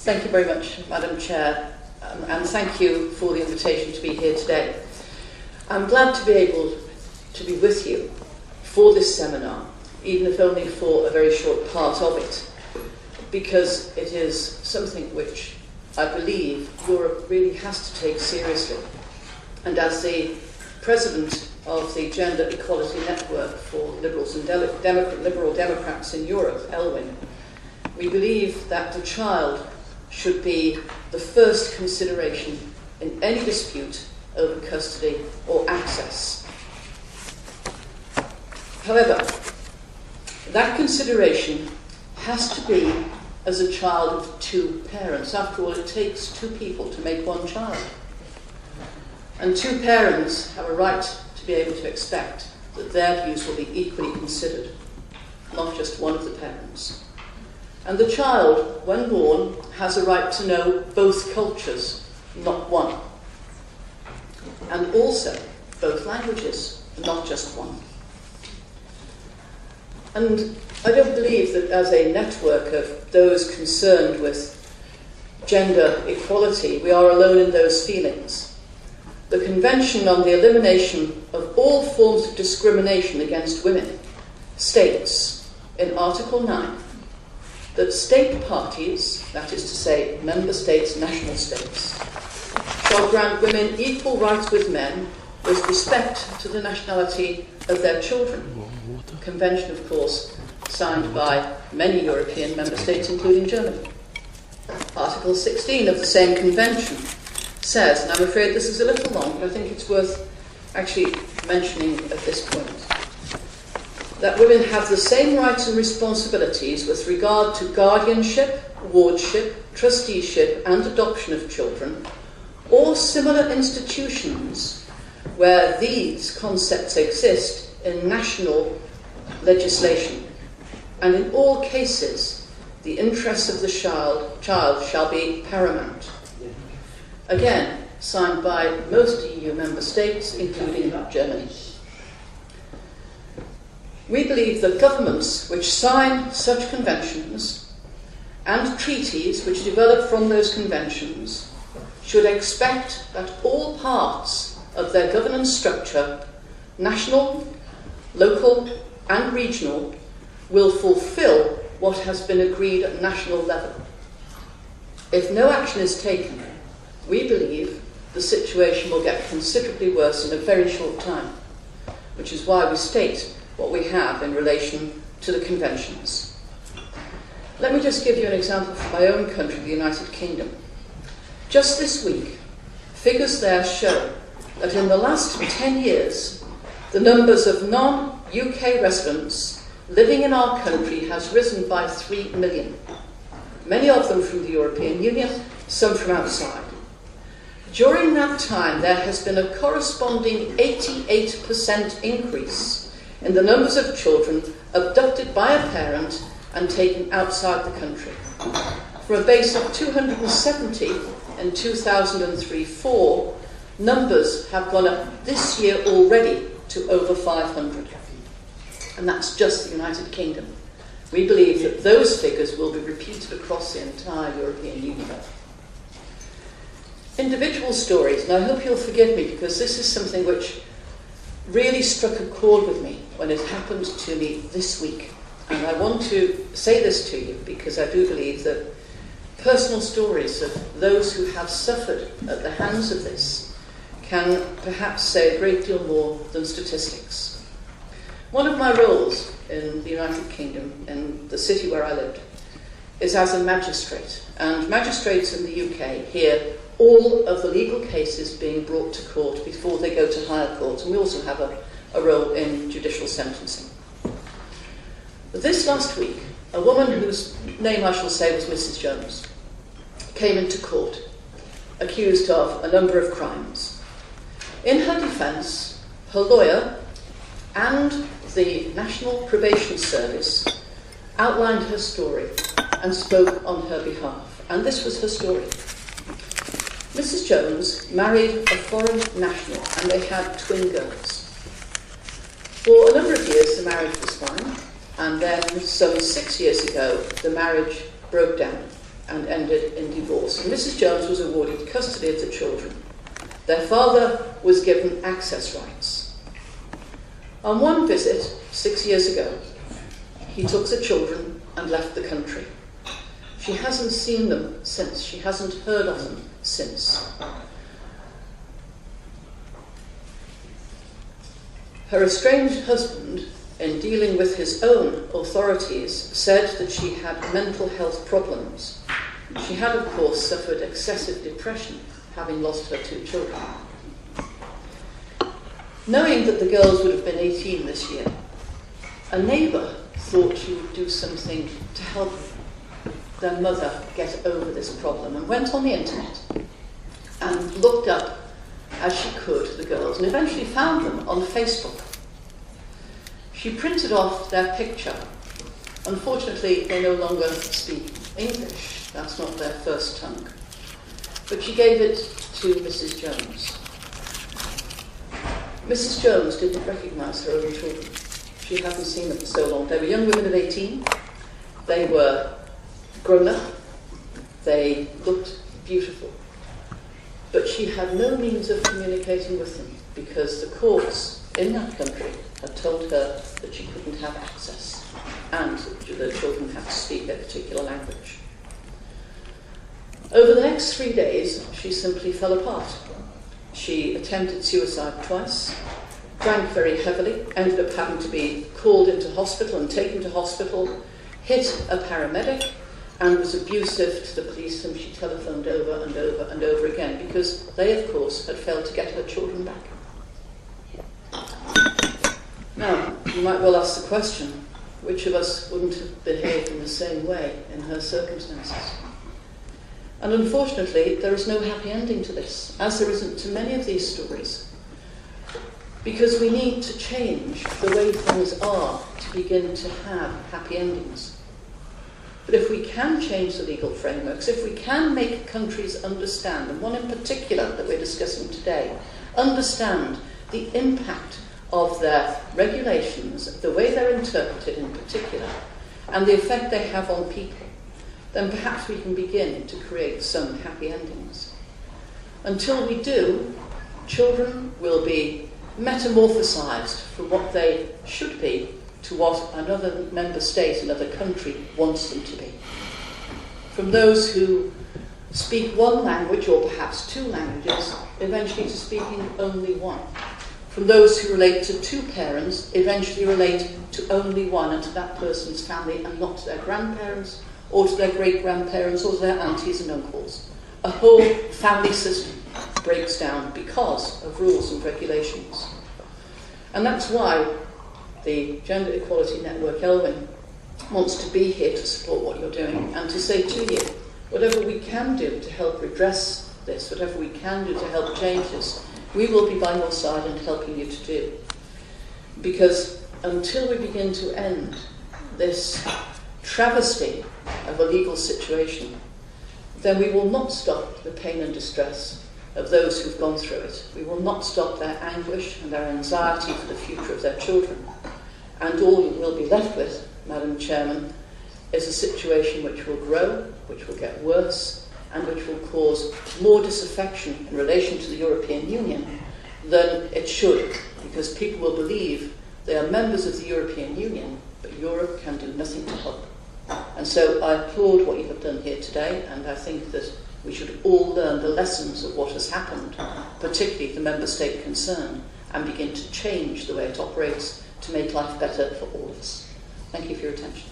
Thank you very much, Madam Chair, and thank you for the invitation to be here today. I'm glad to be able to be with you for this seminar, even if only for a very short part of it, because it is something which I believe Europe really has to take seriously. And as the President of the Gender Equality Network for Liberals and Liberal Democrats in Europe, ELWIN, we believe that the child should be the first consideration in any dispute over custody or access. However, that consideration has to be as a child of two parents. After all, it takes two people to make one child. And two parents have a right to be able to expect that their views will be equally considered, not just one of the parents. And the child, when born, has a right to know both cultures, not one. And also both languages, not just one. And I don't believe that as a network of those concerned with gender equality, we are alone in those feelings. The Convention on the Elimination of All Forms of Discrimination Against Women states in Article 9 that state parties, that is to say member states, national states, shall grant women equal rights with men with respect to the nationality of their children. A convention, of course, signed by many European member states, including Germany. Article 16 of the same convention says, and I'm afraid this is a little long, but I think it's worth actually mentioning at this point, that women have the same rights and responsibilities with regard to guardianship, wardship, trusteeship and adoption of children, or similar institutions where these concepts exist in national legislation. And in all cases, the interests of the child shall be paramount. Again, signed by most EU member states, including Germany. We believe that governments which sign such conventions and treaties which develop from those conventions should expect that all parts of their governance structure, national, local and regional, will fulfil what has been agreed at national level. If no action is taken, we believe the situation will get considerably worse in a very short time, which is why we state what we have in relation to the conventions. Let me just give you an example from my own country, the United Kingdom. Just this week, figures there show that in the last 10 years, the numbers of non-UK residents living in our country has risen by 3 million. Many of them from the European Union, some from outside. During that time, there has been a corresponding 88% increase in the numbers of children abducted by a parent and taken outside the country. From a base of 270 in 2003-04, numbers have gone up this year already to over 500. And that's just the United Kingdom. We believe that those figures will be repeated across the entire European Union. Individual stories, and I hope you'll forgive me because this is something which really struck a chord with me when it happened to me this week. And I want to say this to you because I do believe that personal stories of those who have suffered at the hands of this can perhaps say a great deal more than statistics. One of my roles in the United Kingdom, in the city where I lived, is as a magistrate. And magistrates in the UK hear all of the legal cases being brought to court before they go to higher court, and we also have a role in judicial sentencing. But this last week, a woman whose name I shall say was Mrs. Jones came into court, accused of a number of crimes. In her defence, her lawyer and the National Probation Service outlined her story and spoke on her behalf. And this was her story. Mrs. Jones married a foreign national and they had twin girls. For a number of years the marriage was fine, and then some 6 years ago the marriage broke down. and ended in divorce. And Mrs. Jones was awarded custody of the children. Their father was given access rights. On one visit, 6 years ago, he took the children and left the country. She hasn't seen them since. She hasn't heard of them since. Her estranged husband, in dealing with his own authorities, said that she had mental health problems. She had, of course, suffered excessive depression, having lost her 2 children. Knowing that the girls would have been 18 this year, a neighbour thought she would do something to help their mother get over this problem, and went on the internet and looked up, as she could, the girls, and eventually found them on Facebook. She printed off their picture. Unfortunately, they no longer speak English. That's not their first tongue. But she gave it to Mrs. Jones. Mrs. Jones didn't recognise her own children. She hadn't seen them for so long. They were young women of 18. They were grown up. They looked beautiful. But she had no means of communicating with them because the courts in that country had told her that she couldn't have access and the children had to speak a particular language. Over the next 3 days, she simply fell apart. She attempted suicide twice, drank very heavily, ended up having to be called into hospital and taken to hospital, hit a paramedic, and was abusive to the police, whom she telephoned over and over and over again because they, of course, had failed to get her children back. Now, you might well ask the question, which of us wouldn't have behaved in the same way in her circumstances? And unfortunately, there is no happy ending to this, as there isn't to many of these stories, because we need to change the way things are to begin to have happy endings. But if we can change the legal frameworks, if we can make countries understand, and one in particular that we're discussing today, understand the impact of their regulations, the way they're interpreted in particular, and the effect they have on people, then perhaps we can begin to create some happy endings. Until we do, children will be metamorphosized from what they should be to what another member state, another country wants them to be. From those who speak one language, or perhaps 2 languages, eventually to speaking only one. From those who relate to 2 parents, eventually relate to only one and to that person's family and not to their grandparents or to their great-grandparents or to their aunties and uncles. A whole family system breaks down because of rules and regulations. And that's why the Gender Equality Network, Elwyn, wants to be here to support what you're doing and to say to you, whatever we can do to help redress this, whatever we can do to help change this, we will be by your side and helping you to do. Because until we begin to end this travesty of a legal situation, then we will not stop the pain and distress of those who've gone through it. We will not stop their anguish and their anxiety for the future of their children. And all you will be left with, Madam Chairman, is a situation which will grow, which will get worse, and which will cause more disaffection in relation to the European Union than it should, because people will believe they are members of the European Union, but Europe can do nothing to help. And so I applaud what you have done here today, and I think that we should all learn the lessons of what has happened, particularly the member state concerned, and begin to change the way it operates to make life better for all of us. Thank you for your attention.